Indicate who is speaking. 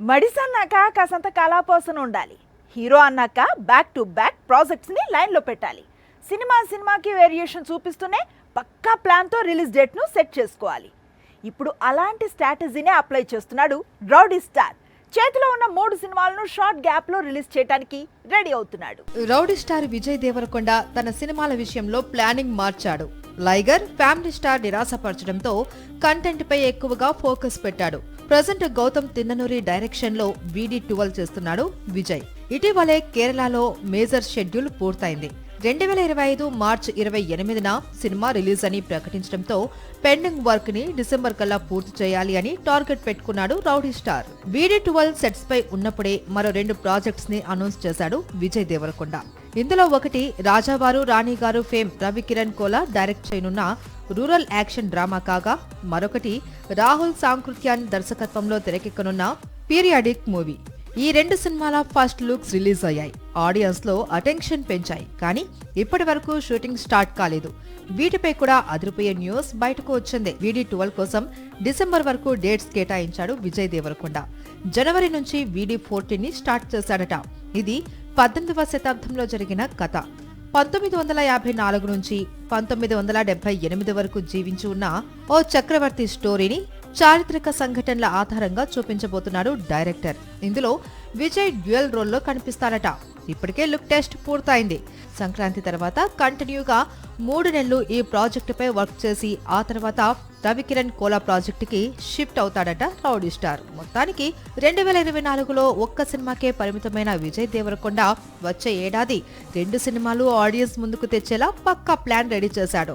Speaker 1: మడిసన్నాక కాసంత కళాపోసన ఉండాలి. హీరో అన్నాక back to back ప్రాజెక్ట్స్ని లైన్లో పెట్టాలి. సినిమాకి వేరియేషన్ చూపిస్తూనే పక్కా ప్లాన్తో రిలీజ్ డేట్ను సెట్ చేసుకోవాలి. ఇప్పుడు అలాంటి స్ట్రాటజీనే అప్లై చేస్తున్నాడు రౌడీ స్టార్. చేతిలో ఉన్న 3 సినిమాలను షార్ట్ గ్యాప్లో రిలీజ్ చేయడానికి రెడీ అవుతున్నాడు.
Speaker 2: రౌడీ స్టార్ విజయ్ దేవరకొండ తన సినిమాల విషయంలో ప్లానింగ్ మార్చాడు. లైగర్ ఫ్యామిలీ స్టార్ నిరాశపరచడంతో కంటెంట్ పై ఎక్కువగా ఫోకస్ పెట్టాడు. ప్రజెంట్ గౌతమ్ తిన్ననూరి డైరెక్షన్ లో VD12 చేస్తున్నాడు విజయ్. ఇటీవలే కేరళలో మేజర్ షెడ్యూల్ పూర్తయింది. 2025 మార్చి 28న సినిమా రిలీజ్ అని ప్రకటించడంతో పెండింగ్ వర్క్ ని డిసెంబర్ కల్లా పూర్తి చేయాలి అని టార్గెట్ పెట్టుకున్నాడు రౌడీ స్టార్. VD12 సెట్స్ పై ఉన్నప్పుడే మరో 2 ప్రాజెక్ట్స్ ని అనౌన్స్ చేశాడు విజయ్ దేవరకొండ. ఇందులో ఒకటి రాజావారు రాణిగారు ఫేమ్ రవికిరణ్ కోలా డైరెక్ట్ చేయనున్న రూరల్ యాక్షన్ డ్రామా కాగా, మరొకటి రాహుల్ సాంకృత్యాన్ దర్శకత్వంలో తెరకెక్కనున్న పీరియాడిక్ మూవీ. ఈ 2 సినిమాల ఫస్ట్ లుక్స్ రిలీజ్ అయ్యాయి. ఆడియన్స్ లో అటెన్షన్ పెంచాయి. కానీ ఇప్పటి వరకు షూటింగ్ స్టార్ట్ కాలేదు. వీటిపై కూడా అదిరిపోయే న్యూస్ బయటకు వచ్చింది. VD12 కోసం డిసెంబర్ వరకు డేట్స్ కేటాయించాడు విజయ్ దేవరకొండ. జనవరి నుంచి VD14 ని స్టార్ట్ చేశాడట. ఇది 18వ శతాబ్దంలో జరిగిన కథ. 1954 నుంచి 1978 వరకు జీవించి ఉన్న ఓ చక్రవర్తి స్టోరీని చారిత్రక సంఘటనల ఆధారంగా చూపించబోతున్నాడు డైరెక్టర్. ఇందులో విజయ్ డ్యూయల్ రోల్లో కనిపిస్తారట. ఇప్పటికే లుక్ టెస్ట్ పూర్తయింది. సంక్రాంతి తర్వాత కంటిన్యూగా 3 నెలలు ఈ ప్రాజెక్టుపై వర్క్ చేసి ఆ తర్వాత రవికిరణ్ కోలా ప్రాజెక్టుకి షిఫ్ట్ అవుతాడట రౌడీ స్టార్. మొత్తానికి 2024లో ఒక్క సినిమాకే పరిమితమైన విజయ్ దేవరకొండ వచ్చే ఏడాది 2 సినిమాలు ఆడియన్స్ ముందుకు తెచ్చేలా పక్కా ప్లాన్ రెడీ చేశాడు.